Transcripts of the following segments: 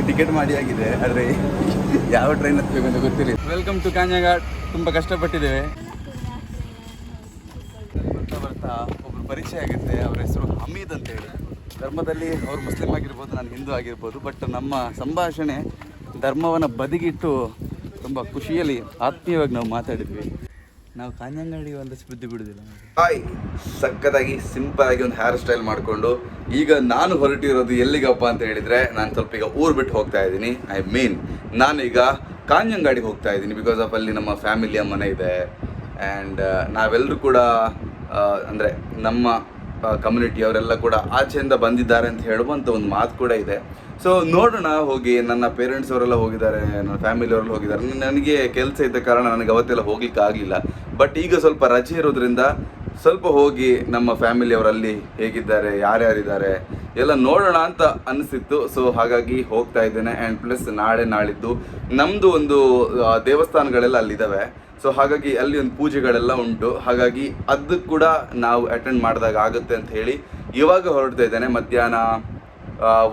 Ticket ಮಾಡಿ ಆಗಿದೆ, ಆದರೆ ಯಾವ ಟ್ರೈನ್ ಹತ್ತಬೇಕು ಅಂತ ಗೊತ್ತಿಲ್ಲ. Welcome to Kanhangad. ತುಂಬ ಕಷ್ಟಪಟ್ಟಿದ್ದೇವೆ. ಬರ್ತಾ ಬರ್ತಾ ಒಬ್ಬರು ಪರಿಚಯ ಆಗುತ್ತೆ. ಅವರ ಹೆಸರು ಹಮೀದ್ ಅಂತೇಳಿ. ಧರ್ಮದಲ್ಲಿ ಅವ್ರು ಮುಸ್ಲಿಂ ಆಗಿರ್ಬೋದು, ನಾನು ಹಿಂದೂ ಆಗಿರ್ಬೋದು. ಬಟ್ ನಮ್ಮ ಸಂಭಾಷಣೆ ಧರ್ಮವನ್ನು ಬದಿಗಿಟ್ಟು ತುಂಬ ಖುಷಿಯಲ್ಲಿ ಆತ್ಮೀಯವಾಗಿ ನಾವು ಮಾತಾಡಿದ್ವಿ. ನಾವು ಕಾಂಜಂಗಾಡಿಗೆ ಒಂದಷ್ಟು ಬುದ್ಧಿ ಬಿಡುವುದಿಲ್ಲ. ಹಾಯ್, ಸಖತ್ತಾಗಿ ಸಿಂಪಲ್ ಆಗಿ ಒಂದು ಹೇರ್ ಸ್ಟೈಲ್ ಮಾಡಿಕೊಂಡು ಈಗ ನಾನು ಹೊರಟಿರೋದು ಎಲ್ಲಿಗಪ್ಪ ಅಂತ ಹೇಳಿದರೆ, ನಾನು ಸ್ವಲ್ಪ ಈಗ ಊರು ಬಿಟ್ಟು ಹೋಗ್ತಾ ಇದ್ದೀನಿ. ನಾನೀಗ ಕಾಂಜಂಗಾಡಿಗೆ ಹೋಗ್ತಾ ಇದ್ದೀನಿ. ಬಿಕಾಸ್ ಆಫ್ ಅಲ್ಲಿ ನಮ್ಮ ಫ್ಯಾಮಿಲಿಯ ಮನೆ ಇದೆ. ಆ್ಯಂಡ್ ನಾವೆಲ್ಲರೂ ಕೂಡ ಅಂದರೆ ನಮ್ಮ ಕಮ್ಯುನಿಟಿ ಅವರೆಲ್ಲ ಕೂಡ ಆಚೆಯಿಂದ ಬಂದಿದ್ದಾರೆ ಅಂತ ಹೇಳುವಂಥ ಒಂದು ಮಾತು ಕೂಡ ಇದೆ. ಸೊ ನೋಡೋಣ ಹೋಗಿ. ನನ್ನ ಪೇರೆಂಟ್ಸ್ ಅವರೆಲ್ಲ ಹೋಗಿದ್ದಾರೆ, ನನ್ನ ಫ್ಯಾಮಿಲಿಯವರೆಲ್ಲ ಹೋಗಿದ್ದಾರೆ. ನನಗೆ ಕೆಲಸ ಇದ್ದ ಕಾರಣ ನನಗೆ ಅವತ್ತೆಲ್ಲ ಹೋಗ್ಲಿಕ್ಕೆ ಆಗಲಿಲ್ಲ. ಬಟ್ ಈಗ ಸ್ವಲ್ಪ ರಜೆ ಇರೋದ್ರಿಂದ ಸ್ವಲ್ಪ ಹೋಗಿ ನಮ್ಮ ಫ್ಯಾಮಿಲಿಯವರಲ್ಲಿ ಹೇಗಿದ್ದಾರೆ, ಯಾರ್ಯಾರಿದ್ದಾರೆ ಎಲ್ಲ ನೋಡೋಣ ಅಂತ ಅನಿಸಿತ್ತು. ಸೊ ಹಾಗಾಗಿ ಹೋಗ್ತಾ ಇದ್ದೇನೆ. ಆ್ಯಂಡ್ ಪ್ಲಸ್ ನಾಳಿದ್ದು ನಮ್ಮದು ಒಂದು ದೇವಸ್ಥಾನಗಳೆಲ್ಲ ಅಲ್ಲಿದ್ದಾವೆ. ಸೊ ಹಾಗಾಗಿ ಅಲ್ಲಿ ಒಂದು ಪೂಜೆಗಳೆಲ್ಲ ಉಂಟು. ಹಾಗಾಗಿ ಅದು ಕೂಡ ನಾವು ಅಟೆಂಡ್ ಮಾಡಿದಾಗ ಆಗುತ್ತೆ ಅಂತ ಹೇಳಿ ಇವಾಗ ಹೊರಡ್ತಾ ಇದ್ದೇನೆ. ಮಧ್ಯಾಹ್ನ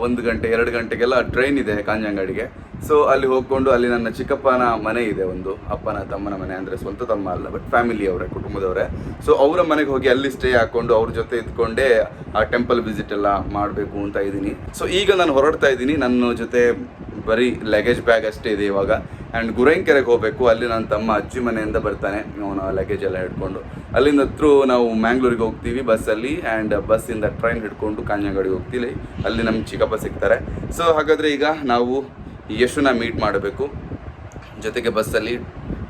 1 ಗಂಟೆ 2 ಗಂಟೆಗೆಲ್ಲ ಟ್ರೈನ್ ಇದೆ ಕಾಂಜಂಗಾಡಿಗೆ. ಸೊ ಅಲ್ಲಿ ಹೋಗ್ಕೊಂಡು ಅಲ್ಲಿ ನನ್ನ ಚಿಕ್ಕಪ್ಪನ ಮನೆ ಇದೆ, ಒಂದು ಅಪ್ಪನ ತಮ್ಮನ ಮನೆ. ಅಂದರೆ ಸ್ವಂತ ತಮ್ಮ ಅಲ್ಲ, ಬಟ್ ಫ್ಯಾಮಿಲಿಯವರೇ, ಕುಟುಂಬದವರೇ. ಸೊ ಅವರ ಮನೆಗೆ ಹೋಗಿ ಅಲ್ಲಿ ಸ್ಟೇ ಹಾಕ್ಕೊಂಡು ಅವ್ರ ಜೊತೆ ಇದ್ಕೊಂಡೇ ಆ ಟೆಂಪಲ್ ವಿಸಿಟ್ ಎಲ್ಲ ಮಾಡಬೇಕು ಅಂತ ಇದ್ದೀನಿ. ಸೊ ಈಗ ನಾನು ಹೊರಡ್ತಾ ಇದ್ದೀನಿ. ನನ್ನ ಜೊತೆ ಬರೀ ಲಗೇಜ್ ಬ್ಯಾಗ್ ಅಷ್ಟೇ ಇದೆ ಇವಾಗ. ಆ್ಯಂಡ್ ಗುರೈನ್ಕೆರೆಗೆ ಹೋಗಬೇಕು. ಅಲ್ಲಿ ನನ್ನ ತಮ್ಮ ಅಜ್ಜಿ ಮನೆಯಿಂದ ಬರ್ತಾನೆ, ಅವನ ಲಗೇಜ್ ಎಲ್ಲ ಹಿಡ್ಕೊಂಡು. ಅಲ್ಲಿಂದ ನಾವು ಮ್ಯಾಂಗ್ಳೂರಿಗೆ ಹೋಗ್ತೀವಿ ಬಸ್ಸಲ್ಲಿ. ಆ್ಯಂಡ್ ಬಸ್ಸಿಂದ ಟ್ರೈನ್ ಹಿಡ್ಕೊಂಡು ಕಾಂಜಂಗಾಡಿಗೆ ಹೋಗ್ತೀವಿ. ಅಲ್ಲಿ ನಮ್ಮ ಚಿಕ್ಕಪ್ಪ ಸಿಗ್ತಾರೆ. ಸೊ ಹಾಗಾದರೆ ಈಗ ನಾವು ಯಶುನ ಮೀಟ್ ಮಾಡಬೇಕು. ಜೊತೆಗೆ ಬಸ್ಸಲ್ಲಿ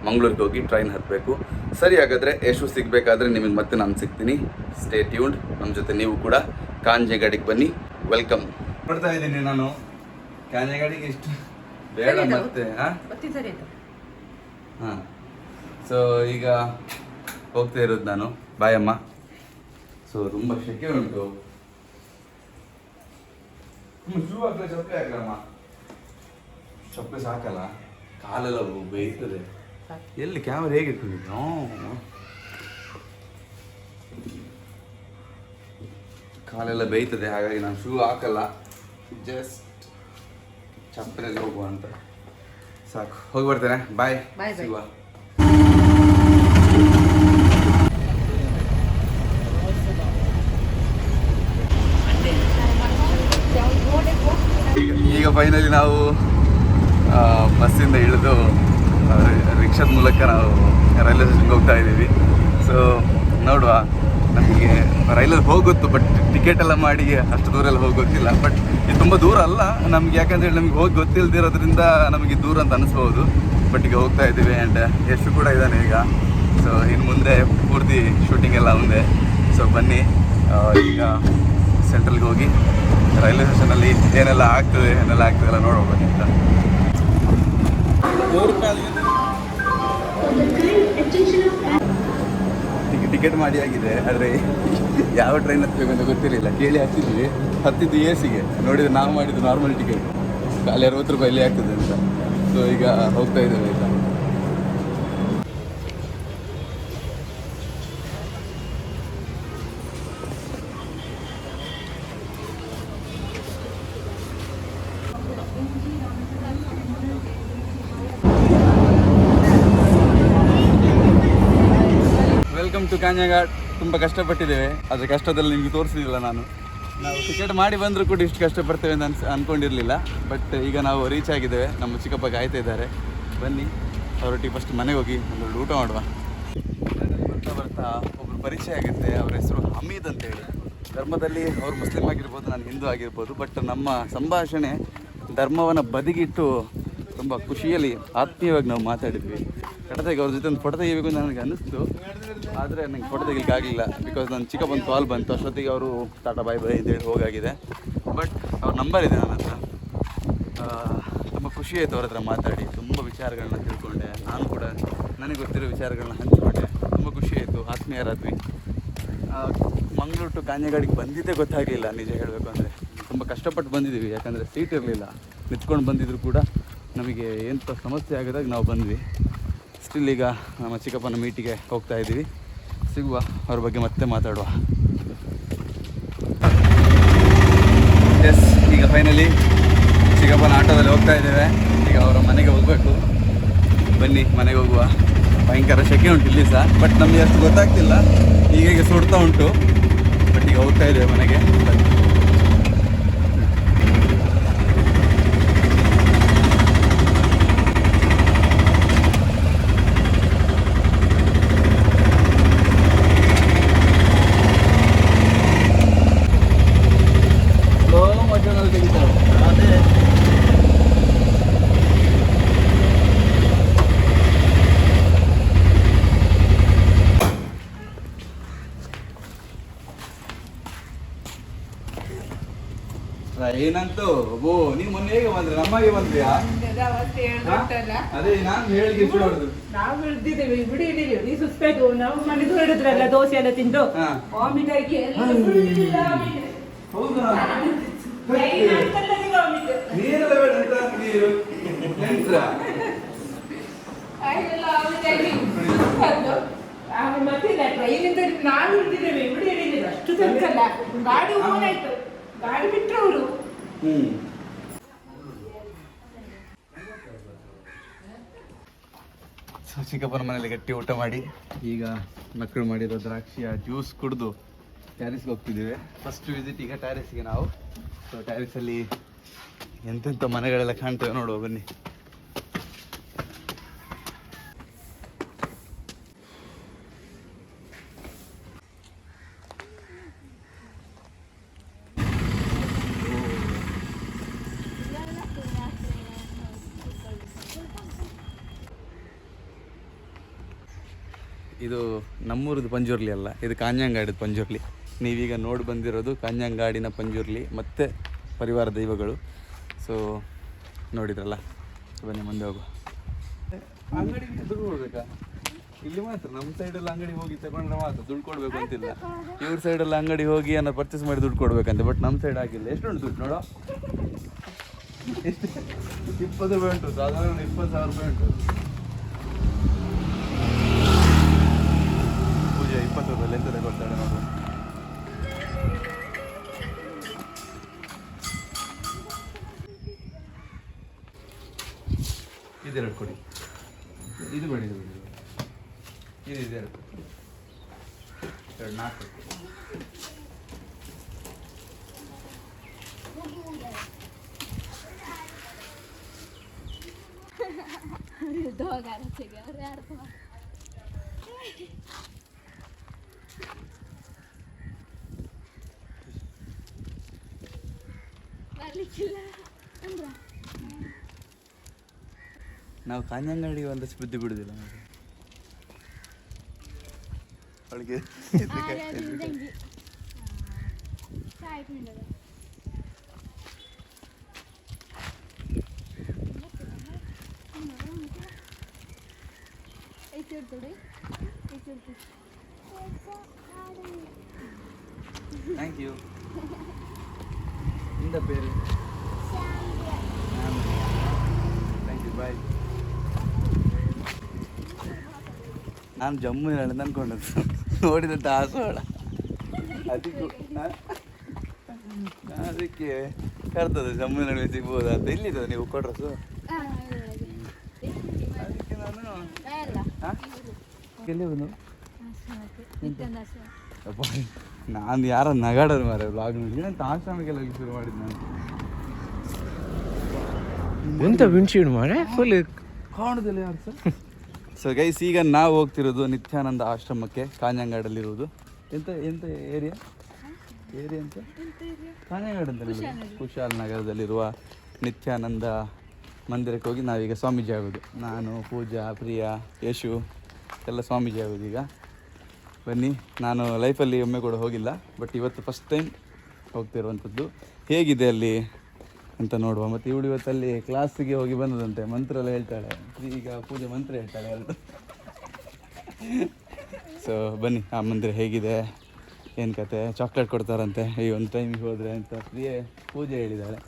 ಮಂಗಳೂರಿಗೆ ಹೋಗಿ ಟ್ರೈನ್ ಹತ್ತಬೇಕು. ಸರಿ, ಹಾಗಾದರೆ ಯಶು ಸಿಗಬೇಕಾದ್ರೆ ನಿಮಗೆ ಮತ್ತೆ ನಾನು ಸಿಗ್ತೀನಿ. Stay tuned. ನಮ್ಮ ಜೊತೆ ನೀವು ಕೂಡ ಕಾಂಜಂಗಾಡಿಗೆ ಬನ್ನಿ. ವೆಲ್ಕಮ್. ಬರ್ತಾ ಇದ್ದೀನಿ ನಾನು ಕಾಂಜಂಗಾಡಿಗೆ. ಎಷ್ಟು ಬೇಡ ಮತ್ತೆ. ಹಾಂ, ಸೊ ಈಗ ಹೋಗ್ತಾ ಇರೋದು ನಾನು. ಬಾಯ್ ಅಮ್ಮ. ಸೊ ತುಂಬ ಶೆಕೆ ಉಂಟು. ಶೂ ಹಾಕಲ್ಲ, ಚಪ್ಪಲಿ ಹಾಕಲಮ್ಮ. ಚಪ್ಪಲಿ ಸಾಕಲ್ಲ, ಕಾಲೆಲ್ಲ ಬೇಯ್ತದೆ. ಎಲ್ಲಿ ಕ್ಯಾಮರಾ ಹೇಗಿರ್ತೀನಿ? ಕಾಲೆಲ್ಲ ಬೇಯ್ತದೆ. ಹಾಗಾಗಿ ನಾನು ಶೂ ಹಾಕಲ್ಲ, ಜಸ್ಟ್ ಚಪ್ಪಲೆಲ್ಲ ಹೋಗುವ ಅಂತ. ಸಾಕು, ಹೋಗಿ ಬರ್ತೇನೆ. ಬಾಯ್. ಸಿಗುವ. ಈಗ ಫೈನಲಿ ನಾವು ಬಸ್ಸಿಂದ ಇಳಿದು ರಿಕ್ಷಾದ ಮೂಲಕ ನಾವು ರೈಲ್ವೆ ಸ್ಟೇಷನ್ಗೆ ಹೋಗ್ತಾ ಇದ್ದೀವಿ. ಸೊ ನೋಡುವ, ನಮಗೆ ರೈಲಲ್ಲಿ ಹೋಗುತ್ತು, ಬಟ್ ಟಿಕೆಟ್ ಎಲ್ಲ ಮಾಡಿ ಅಷ್ಟು ದೂರ ಎಲ್ಲ ಹೋಗಿ ಗೊತ್ತಿಲ್ಲ. ಬಟ್ ಇದು ತುಂಬ ದೂರ ಅಲ್ಲ ನಮಗೆ, ಯಾಕಂತೇಳಿ ನಮಗೆ ಹೋಗಿ ಗೊತ್ತಿಲ್ಲದಿರೋದ್ರಿಂದ ನಮಗೆ ದೂರ ಅಂತ ಅನಿಸ್ಬೋದು. ಬಟ್ ಈಗ ಹೋಗ್ತಾ ಇದ್ದೀವಿ. ಆ್ಯಂಡ್ ಯಶು ಕೂಡ ಇದ್ದಾನೆ ಈಗ. ಸೊ ಇನ್ನು ಮುಂದೆ ಪೂರ್ತಿ ಶೂಟಿಂಗ್ ಎಲ್ಲ ಮುಂದೆ. ಸೊ ಬನ್ನಿ, ಈಗ ಸೆಂಟ್ರಲ್ಗೆ ಹೋಗಿ ರೈಲ್ವೆ ಸ್ಟೇಷನಲ್ಲಿ ಏನೆಲ್ಲ ಆಗ್ತದೆ ನೋಡೋಣ ಬನ್ನಿ ಅಂತ. ಟಿಕೆಟ್ ಮಾಡಿ ಆಗಿದೆ, ಆದರೆ ಯಾವ ಟ್ರೈನ್ ಹತ್ತಬೇಕು ಅಂತ ಗೊತ್ತಿರಲಿಲ್ಲ. ಕೇಳಿ ಹತ್ತಿದ್ದು AC-ಗೆ. ನೋಡಿದರೆ ನಾವು ಮಾಡಿದ್ದು ನಾರ್ಮಲ್ ಟಿಕೆಟ್, ಖಾಲಿ 60 ರೂಪಾಯಿ ಇಲ್ಲಿ ಆಗ್ತದೆ ಅಂತ. ಸೊ ಈಗ ಹೋಗ್ತಾ ಇದ್ದೇವೆ. ಆಯಿತಾ, ವೆಲ್ಕಮ್ ಟು ಕಾಂಜಂಗಾಡ್. ತುಂಬ ಕಷ್ಟಪಟ್ಟಿದ್ದೇವೆ, ಆದರೆ ಕಷ್ಟದಲ್ಲಿ ನಿಮಗೆ ತೋರಿಸಿದಿಲ್ಲ ನಾನು. ನಾವು ಟಿಕೆಟ್ ಮಾಡಿ ಬಂದರೂ ಕೂಡ ಇಷ್ಟು ಕಷ್ಟಪಡ್ತೇವೆ ಅಂತ ಅಂದ್ಕೊಂಡಿರಲಿಲ್ಲ. ಬಟ್ ಈಗ ನಾವು ರೀಚ್ ಆಗಿದ್ದೇವೆ. ನಮ್ಮ ಚಿಕ್ಕಪ್ಪ ಕಾಯ್ತಾ ಇದ್ದಾರೆ. ಬನ್ನಿ, ಅವರೊಟ್ಟಿಗೆ ಫಸ್ಟ್ ಮನೆಗೆ ಹೋಗಿ ಒಂದು ಊಟ ಮಾಡುವ. ಬರ್ತಾ ಬರ್ತಾ ಒಬ್ಬರು ಪರಿಚಯ ಆಗುತ್ತೆ. ಅವರ ಹೆಸರು ಹಮೀದ್ ಅಂತೇಳಿ. ಧರ್ಮದಲ್ಲಿ ಅವ್ರು ಮುಸ್ಲಿಂ ಆಗಿರ್ಬೋದು, ನಾನು ಹಿಂದೂ ಆಗಿರ್ಬೋದು. ಬಟ್ ನಮ್ಮ ಸಂಭಾಷಣೆ ಧರ್ಮವನ್ನು ಬದಿಗಿಟ್ಟು ತುಂಬ ಖುಷಿಯಲ್ಲಿ ಆತ್ಮೀಯವಾಗಿ ನಾವು ಮಾತಾಡಿದ್ವಿ. ಕಡೆದಾಗಿ ಅವ್ರ ಜೊತೆ ಒಂದು ಫೋಟೋ ತೆಗಿಬೇಕು ಅಂತ ನನಗೆ ಅನ್ನಿಸ್ತು, ಆದರೆ ನನಗೆ ಫೋಟೋ ತೆಗಿಲಿಕ್ಕೆ ಆಗಲಿಲ್ಲ. ಬಿಕಾಸ್ ನನ್ನ ಚಿಕ್ಕಪ್ಪನ ಕಾಲ್ ಬಂತು. ಅಷ್ಟೊತ್ತಿಗೆ ಅವರು ಟಾಟಾ ಬಾಯ್ ಬಾಯ್ ಅಂತೇಳಿ ಹೋಗಾಗಿದೆ. ಬಟ್ ಅವ್ರ ನಂಬರ್ ಇದೆ ನನ್ನ ಹತ್ರ. ತುಂಬ ಖುಷಿ ಆಯಿತು ಅವ್ರ ಹತ್ರ ಮಾತಾಡಿ. ತುಂಬ ವಿಚಾರಗಳನ್ನ ತಿಳ್ಕೊಂಡೆ. ನಾನು ಕೂಡ ನನಗೆ ಗೊತ್ತಿರೋ ವಿಚಾರಗಳನ್ನ ಹಂಚಿಕೊಂಡೆ. ತುಂಬ ಖುಷಿ ಆಯಿತು, ಆತ್ಮೀಯರಾದ್ವಿ. ಮಂಗಳೂರು ಟು ಕಾಂಜಂಗಾಡಿಗೆ ಬಂದಿದ್ದೇ ಗೊತ್ತಾಗಲಿಲ್ಲ, ನಿಜ ಹೇಳಬೇಕು ಅಂದರೆ. ತುಂಬ ಕಷ್ಟಪಟ್ಟು ಬಂದಿದ್ದೀವಿ, ಯಾಕಂದರೆ ಸೀಟ್ ಇರಲಿಲ್ಲ. ನಿಂತ್ಕೊಂಡು ಬಂದಿದ್ರು ಕೂಡ ನಮಗೆ ಎಂಥ ಸಮಸ್ಯೆ ಆಗೋದಾಗ ನಾವು ಬಂದ್ವಿ. ಸ್ಟಿಲ್ ಈಗ ನಮ್ಮ ಚಿಕ್ಕಪ್ಪನ ಮೀಟಿಗೆ ಹೋಗ್ತಾ ಇದ್ದೀವಿ. ಸಿಗುವ, ಅವ್ರ ಬಗ್ಗೆ ಮತ್ತೆ ಮಾತಾಡುವ. ಎಸ್, ಈಗ ಫೈನಲಿ ಚಿಕ್ಕಪ್ಪನ ಆಟೋದಲ್ಲಿ ಹೋಗ್ತಾ ಇದ್ದೇವೆ. ಈಗ ಅವರ ಮನೆಗೆ ಹೋಗಬೇಕು. ಬನ್ನಿ ಮನೆಗೆ ಹೋಗುವ. ಭಯಂಕರ ಸೆಕೆ ಉಂಟು ಇಲ್ಲಿ ಸಹ, ಬಟ್ ನಮಗೆ ಅಷ್ಟು ಗೊತ್ತಾಗ್ತಿಲ್ಲ. ಈಗ ಸುಡ್ತಾ ಉಂಟು, ಬಟ್ ಈಗ ಹೋಗ್ತಾ ಇದ್ದೇವೆ ಮನೆಗೆ. ಏನಂತೂ ಓ ನೀವು ಮೊನ್ನೆ ಹೇಗೆ ಬಂದ್ರಿ? ನಮಗೆ ಬಂದ್ರಿಯಾ? ಅದೇ ನಾನು ಹೇಳಿಗೆ ನಾವು ಹಿಡ್ದಿದ್ದೇವೆ, ಬಿಡಿ ಹಿಡಿಲಿ. ನೀ ಸುಸ್ತಾಯ್ತು. ನಾವು ಮನೆದು ಹಿಡಿದ್ರಲ್ಲ ದೋಸೆ ಎಲ್ಲ ತಿಂದು ವಾಮಿಟ್ ಆಗಿ ಹೌದಾ? ನೀರೆಲ್ಲ ಬೇಡ ಅಂತ ನೀರು ಮತ್ತೆ ಟ್ರೈನಿಂದ ನಾವು ಹಿಡ್ದಿದ್ದೇವೆ, ಬಿಡಿ ಹಿಡಿಲಿಲ್ಲ. ಅಷ್ಟು ತನಕಲ್ಲ. ಗಾಡಿ ಓನ್ ಆಯ್ತು, ಗಾಡಿ ಬಿಟ್ರು ಅವರು. ಚಿಕ್ಕಪ್ಪನ ಮನೇಲಿ ಗಟ್ಟಿ ಊಟ ಮಾಡಿ ಈಗ ಮಕ್ಕಳು ಮಾಡಿರೋ ದ್ರಾಕ್ಷಿಯ ಜ್ಯೂಸ್ ಕುಡಿದು ಟ್ಯಾರಿಸ್ಗೆ ಹೋಗ್ತಿದ್ದೇವೆ. ಫಸ್ಟ್ ವಿಸಿಟ್ ಈಗ ಟ್ಯಾರಿಸ್ಗೆ ನಾವು. ಸೊ ಟ್ಯಾರಿಸಲ್ಲಿ ಎಂತೆಂಥ ಮನೆಗಳೆಲ್ಲ ಕಾಣ್ತೇವೆ, ನೋಡುವ ಬನ್ನಿ. ಇದು ನಮ್ಮೂರದ್ದು ಪಂಜುರ್ಲಿ ಅಲ್ಲ, ಇದು ಕಾಂಜಂಗಾಡಿದ ಪಂಜುರ್ಲಿ. ನೀವೀಗ ನೋಡಿ ಬಂದಿರೋದು ಕಾಂಜಂಗಾಡಿನ ಪಂಜುರ್ಲಿ ಮತ್ತು ಪರಿವಾರ ದೈವಗಳು. ಸೊ ನೋಡಿದ್ರಲ್ಲ, ಬನ್ನಿ ಮುಂದೆ ಹೋಗುವ. ಅಂಗಡಿ ದುಡ್ಡು ಕೊಡ್ಬೇಕಾ? ಇಲ್ಲಿ ಮಾತ್ರ ನಮ್ಮ ಸೈಡೆಲ್ಲ ಅಂಗಡಿ ಹೋಗಿ ತಗೊಂಡ್ರೆ ಮಾತ್ರ ದುಡ್ಡು ಕೊಡಬೇಕು ಅಂತಿಲ್ಲ. ಇವ್ರ ಸೈಡೆಲ್ಲ ಅಂಗಡಿ ಹೋಗಿ ಏನೋ ಪರ್ಚೇಸ್ ಮಾಡಿ ದುಡ್ಡು ಕೊಡ್ಬೇಕಂತೆ, ಬಟ್ ನಮ್ಮ ಸೈಡ್ ಆಗಿಲ್ಲ. ಎಷ್ಟುಂಟು ದುಡ್ಡು ನೋಡೋ? ಎಷ್ಟು? 20 ರೂಪಾಯಿ ಉಂಟು, ಸಾಧಾರಣ 20,000 ರೂಪಾಯಿ ಉಂಟು. 20 ರೂಪಾಯಿ ಎಂತ ತಗೊಳ್ತಾಳೆ ನೋಡು. ಇದೆರಡು ಕೊಡಿ, ಇದು ಬೇಡ, ಇದು ಬೇಡ, ಇದು ಇದೆರಡು, 4 ನಾವು ಕಾಂಜಂಗಾಡಿಗೆ ಒಂದಷ್ಟು ಬುದ್ಧಿ ಬಿಡುದಿಲ್ಲ ಅವಳಿಗೆ. Thank you. ಇಂದ ಬೇರೆ ಥ್ಯಾಂಕ್ ಯು, ಬಾಯ್. ನಾನು ಜಮ್ಮುವಿನಲ್ಲಿ ಅಂದ್ಕೊಂಡದ್ದು, ನೋಡಿದಂಥ ಆಸೋಳ ಅದಕ್ಕೆ ಕರ್ತದೆ ಜಮ್ಮುವಿನಲ್ಲಿ ಸಿಗ್ಬೋದ ಅಂತ. ಇಲ್ಲಿದೆ ನೀವು ಕೊಡ್ರಸು? ಅದಕ್ಕೆ ನಾನು ಯಾರ ನಗಾಡೋದು ಮಾರ ಬ್ಲಾಗ್ನಲ್ಲಿ ಅಂತ ಆಶ್ರಮಕ್ಕೆಲ್ಲ ಶುರು ಮಾಡಿದ್ದು ನಾನು. ಎಂತ ವಿಂಡ್ಶೀಲ್ಡ್ ಮಾರೆ ಫುಲ್ ಕಾಣುದಿಲ್ಲ ಯಾರು ಸರ್. ಸೊ ಗೈಸ್, ಈಗ ನಾವು ಹೋಗ್ತಿರೋದು ನಿತ್ಯಾನಂದ ಆಶ್ರಮಕ್ಕೆ, ಕಾಂಜಂಗಾಡಲ್ಲಿರುವುದು. ಎಂತ ಎಂತ ಏರಿಯಾ ಅಂತ ಕಾಂಜಂಗಾಡ್ ಅಂತ ಕುಶಾಲ್ ನಗರದಲ್ಲಿರುವ ನಿತ್ಯಾನಂದ ಮಂದಿರಕ್ಕೆ ಹೋಗಿ ನಾವೀಗ ಸ್ವಾಮೀಜಿ ಆಗೋದು. ನಾನು, ಪೂಜಾ, ಪ್ರಿಯಾ, ಯಶು ಎಲ್ಲ ಸ್ವಾಮೀಜಿ ಆಗೋದು ಈಗ. ಬನ್ನಿ, ನಾನು ಲೈಫಲ್ಲಿ ಒಮ್ಮೆ ಕೂಡ ಹೋಗಿಲ್ಲ, ಬಟ್ ಇವತ್ತು ಫಸ್ಟ್ ಟೈಮ್ ಹೋಗ್ತಿರುವಂಥದ್ದು. ಹೇಗಿದೆ ಅಲ್ಲಿ ಅಂತ ನೋಡುವ. ಮತ್ತು ಇವಳು ಇವತ್ತಲ್ಲಿ ಕ್ಲಾಸಿಗೆ ಹೋಗಿ ಬಂದದಂತೆ, ಮಂತ್ರ ಎಲ್ಲ ಹೇಳ್ತಾಳೆ. ಈಗ ಪೂಜೆ ಮಂತ್ರ ಹೇಳ್ತಾಳೆ ಎರಡು. ಸೊ ಬನ್ನಿ, ಆ ಮಂದಿರ ಹೇಗಿದೆ, ಏನು ಕತೆ, ಚಾಕ್ಲೇಟ್ ಕೊಡ್ತಾರಂತೆ ಈ ಒಂದು ಟೈಮಿಗೆ ಹೋದರೆ ಅಂತ ಪ್ರಿಯೆ ಪೂಜೆ ಹೇಳಿದ್ದಾಳೆ.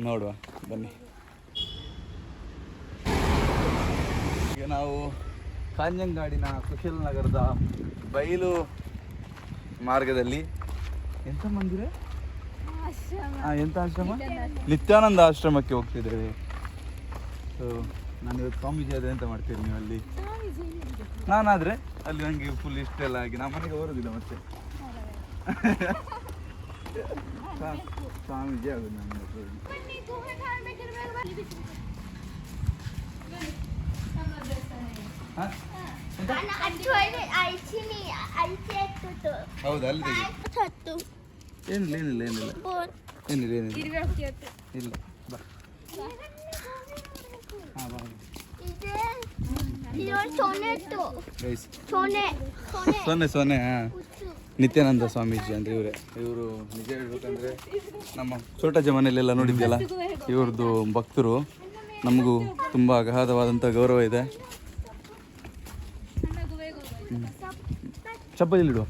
ನೋಡುವ ಬನ್ನಿ. ಈಗ ನಾವು ಕಾಂಜಂಗಾಡಿನ ಕುಶಲ್ ನಗರದ ಬಯಲು ಮಾರ್ಗದಲ್ಲಿ ಎಂಥ ಮಂದಿರ? ಎಂಥ ಆಶ್ರಮ? ನಿತ್ಯಾನಂದ ಆಶ್ರಮಕ್ಕೆ ಹೋಗ್ತಿದ್ದೇವೆ. ಸೊ ನಾನು ಇವತ್ತು ಸ್ವಾಮೀಜಿ ಅದೇ ಅಂತ ಮಾಡ್ತೀರಿ ನೀವು ಅಲ್ಲಿ? ನಾನಾದರೆ ಅಲ್ಲಿ ನನಗೆ ಫುಲ್ ಇಷ್ಟೆಲ್ಲ ಆಗಿ ನಮ್ಮ ಮನೆಗೆ ಬರೋದಿಲ್ಲ ಮತ್ತೆ. ಸ್ವಾಮೀಜಿ ಆಗೋದು ನನ್ನ ಹೌದಾ? ಅಲ್ಲಿ ಏನಿಲ್ಲ ಏನಿಲ್ಲ ಏನಿಲ್ಲ ಏನಿಲ್ಲ ಏನಿಲ್ಲ ಇಲ್ಲ. ಬಾ ಹಾಂ ಬಾ. ಸೊನ್ನೆ ಹಾಂ, ನಿತ್ಯಾನಂದ ಸ್ವಾಮೀಜಿ ಅಂದರೆ ಇವರು ನಿಜ ಹೇಳ್ಬೇಕಂದ್ರೆ ನಮ್ಮ ಛೋಟಾಜಿ ಮನೆಯಲ್ಲೆಲ್ಲ ನೋಡಿದ್ಯಲ್ಲ, ಇವ್ರದ್ದು ಭಕ್ತರು. ನಮಗೂ ತುಂಬ ಅಗಾಧವಾದಂಥ ಗೌರವ ಇದೆ. ಚಪ್ಪಲಿಡುವ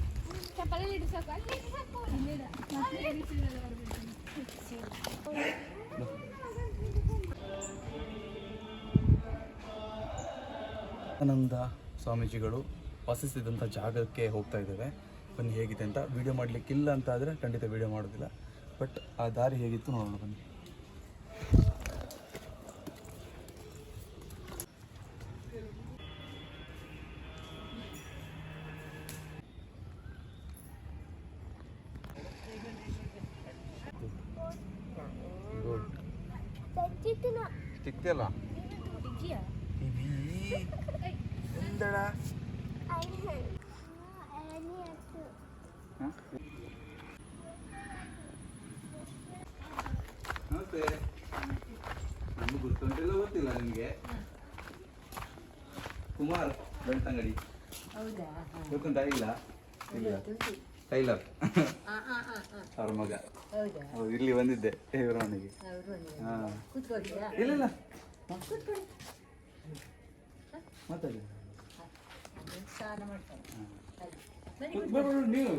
ಆನಂದ ಸ್ವಾಮೀಜಿಗಳು ವಾಸಿಸಿದಂಥ ಜಾಗಕ್ಕೆ ಹೋಗ್ತಾ ಇದ್ದೇವೆ. ಬನ್ನಿ ಹೇಗಿದೆ ಅಂತ. ವಿಡಿಯೋ ಮಾಡಲಿಕ್ಕಿಲ್ಲ ಅಂತ ಆದರೆ ಖಂಡಿತ ವಿಡಿಯೋ ಮಾಡೋದಿಲ್ಲ, ಬಟ್ ಆ ದಾರಿ ಹೇಗಿತ್ತು ನೋಡೋಣ ಬನ್ನಿ. ಸಿಕ್ತಿಯಲ್ಲ ಎಂದಡ ನಮಸ್ತೆ. ನಮ್ಗೆ ಗುರ್ತಂಟೆಲ್ಲ ಗೊತ್ತಿಲ್ಲ ನಿಮಗೆ. ಕುಮಾರ್ ಬೆಳ್ತಂಗಡಿ ಗೊತ್ತುಂಟ? ಇಲ್ಲ ಇಲ್ಲ, ಟೈಲರ್ ಅವ್ರ ಮಗ. ಹೌದು, ಇಲ್ಲಿ ಬಂದಿದ್ದೆ ಇವರ ಮನೆಗೆ. ಹಾಂ ಇಲ್ಲ ಇಲ್ಲ ಮಾತಾಡಿ. ನೀವು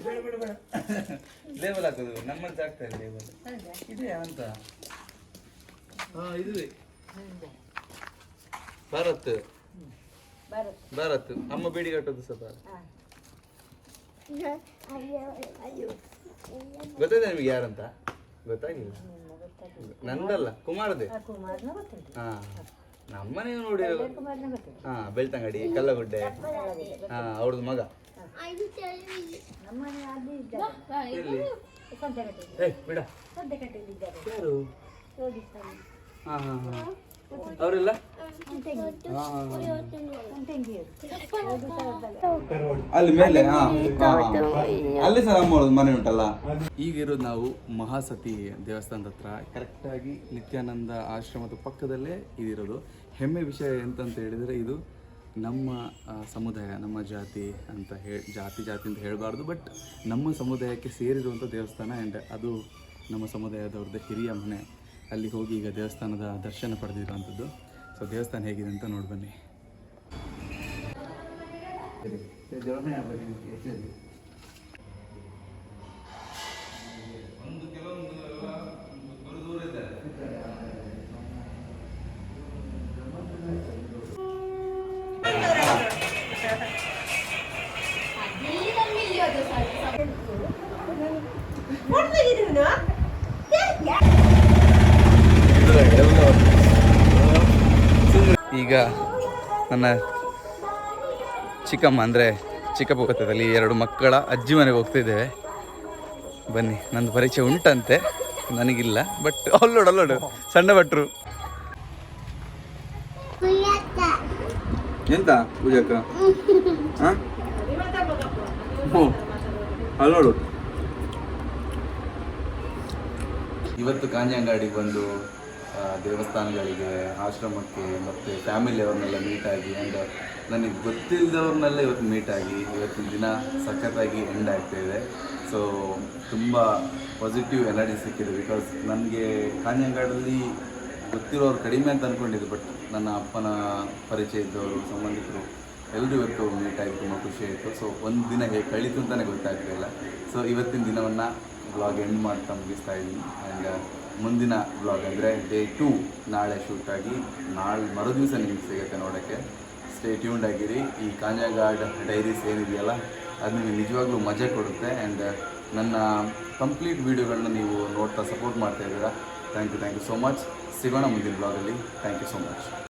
ಬೇಡ ಬೇಡ ಬೇಡ ಲೇಬಲ್ ಹಾಕೋದು ನಮ್ಮಲ್ಲಿ ಆಗ್ತಾ ಇದೆ. ಲೇಬಲ್ ಇದೆಯಾ ಅಂತ? ಹಾಂ ಇದುವೇ ಭಾರತ್ ಭಾರತ್. ಅಮ್ಮ ಬೇಡಿ ಕಟ್ಟೋದು ಸಹ ಭಾರತ್. ಗೊತ್ತಾಯ್ತಾ ನಿಮಗೆ ಯಾರಂತ? ಗೊತ್ತಾಗಿಲ್ಲ? ನಂದಲ್ಲ, ಕುಮಾರದೇ. ಹಾಂ ನಮ್ಮನೆ ನೋಡಿ. ಹಾಂ ಬೆಳ್ತಂಗಡಿ ಕಲ್ಲಗುಡ್ಡೆ. ಹಾಂ ಅವ್ರದ್ದು ಮಗ. ಎಲ್ಲಿ? ಬಿಡ ಯಾರು? ಹಾಂ ಹಾಂ ಹಾಂ ಅವರೆಲ್ಲ ಅಲ್ಲಿ ಮೇಲೆ. ಅಲ್ಲಿ ಸರ್ ಅಮ್ಮ ಮನೆ ಉಂಟಲ್ಲ. ಈಗಿರೋದು ನಾವು ಮಹಾಸತಿ ದೇವಸ್ಥಾನದ ಹತ್ರ, ಕರೆಕ್ಟಾಗಿ ನಿತ್ಯಾನಂದ ಆಶ್ರಮದ ಪಕ್ಕದಲ್ಲೇ ಇದಿರೋದು. ಹೆಮ್ಮೆ ವಿಷಯ ಎಂತಂತ ಹೇಳಿದರೆ, ಇದು ನಮ್ಮ ಸಮುದಾಯ, ನಮ್ಮ ಜಾತಿ ಅಂತ ಜಾತಿ ಅಂತ ಹೇಳಬಾರ್ದು, ಬಟ್ ನಮ್ಮ ಸಮುದಾಯಕ್ಕೆ ಸೇರಿರುವಂಥ ದೇವಸ್ಥಾನ. ಆ್ಯಂಡ್ ಅದು ನಮ್ಮ ಸಮುದಾಯದವ್ರದ್ದು ಹಿರಿಯ ಮನೆ. ಅಲ್ಲಿ ಹೋಗಿ ಈಗ ದೇವಸ್ಥಾನದ ದರ್ಶನ ಪಡೆದಿರುವಂಥದ್ದು. ಸೊ ದೇವಸ್ಥಾನ ಹೇಗಿದೆ ಅಂತ ನೋಡಿ ಬನ್ನಿ. ಈಗ ನನ್ನ ಚಿಕ್ಕಮ್ಮ ಅಂದರೆ ಚಿಕ್ಕಪ್ಪ ಗೊತ್ತದಲ್ಲಿ 2 ಮಕ್ಕಳ ಅಜ್ಜಿ ಮನೆಗೆ ಹೋಗ್ತಿದ್ದೇವೆ. ಬನ್ನಿ, ನಂದು ಪರಿಚಯ ಉಂಟಂತೆ, ನನಗಿಲ್ಲ, ಬಟ್ ಅಲ್ಲೋಡು ಸಣ್ಣ ಭಟ್ರು. ಎಂತ ಪೂಜಕ್ಕ? ಹಾಂ ಅಲ್ಲೋಡು. ಇವತ್ತು ಕಾಂಜಂಗಾಡಿಗೆ ಬಂದು ದೇವಸ್ಥಾನಗಳಿಗೆ, ಆಶ್ರಮಕ್ಕೆ ಮತ್ತು ಫ್ಯಾಮಿಲಿಯವ್ರನ್ನೆಲ್ಲ ಮೀಟಾಗಿ, ಆ್ಯಂಡ್ ನನಗೆ ಗೊತ್ತಿಲ್ಲದವ್ರನ್ನೆಲ್ಲ ಇವತ್ತು ಮೀಟಾಗಿ ಇವತ್ತಿನ ದಿನ ಸಖತ್ತಾಗಿ ಎಂಡ್ ಆಗ್ತಾಯಿದೆ. ಸೊ ತುಂಬ ಪಾಸಿಟಿವ್ ಎನರ್ಜಿ ಸಿಕ್ಕಿದೆ. ಬಿಕಾಸ್ ನನಗೆ ಕಾಂಜಂಗಾಡಲ್ಲಿ ಗೊತ್ತಿರೋರು ಕಡಿಮೆ ಅಂತ ಅಂದ್ಕೊಂಡಿದ್ದು, ಬಟ್ ನನ್ನ ಅಪ್ಪನ ಪರಿಚಯ ಇದ್ದವರು, ಸಂಬಂಧಿಕರು ಎಲ್ಲರೂ ಇವತ್ತು ಮೀಟಾಗಿ ತುಂಬ ಖುಷಿಯಾಯಿತು. ಸೊ ಒಂದು ದಿನ ಹೇಗೆ ಕಳೀತು ಅಂತಲೇ ಗೊತ್ತಾಗ್ತಿಲ್ಲ. ಸೊ ಇವತ್ತಿನ ದಿನವನ್ನು ವ್ಲಾಗ್ ಎಂಡ್ ಮಾಡ್ತಾ ಮುಗಿಸ್ತಾ ಇದ್ದೀನಿ. ಆ್ಯಂಡ್ ಮುಂದಿನ ವ್ಲಾಗ್ ಅಂದರೆ ಡೇ 2 ನಾಳೆ ಶೂಟಾಗಿ ಮರುದಿವಸ ನಿಮಗೆ ಸಿಗುತ್ತೆ ನೋಡೋಕ್ಕೆ. ಸ್ಟೇ ಟ್ಯೂನ್ಡ್ ಆಗಿರಿ. ಈ ಕಾಂಜಂಗಾಡ್ ಡೈರೀಸ್ ಏನಿದೆಯಲ್ಲ, ಅದು ನಿಮಗೆ ನಿಜವಾಗ್ಲೂ ಮಜಾ ಕೊಡುತ್ತೆ. ಆ್ಯಂಡ್ ನನ್ನ ಕಂಪ್ಲೀಟ್ ವೀಡಿಯೋಗಳನ್ನ ನೀವು ನೋಡ್ತಾ ಸಪೋರ್ಟ್ ಮಾಡ್ತಾ ಇದ್ದೀರಾ. Thank you so much. ಸಿಗೋಣ ಮುಂದಿನ ಬ್ಲಾಗಲ್ಲಿ. Thank you so much.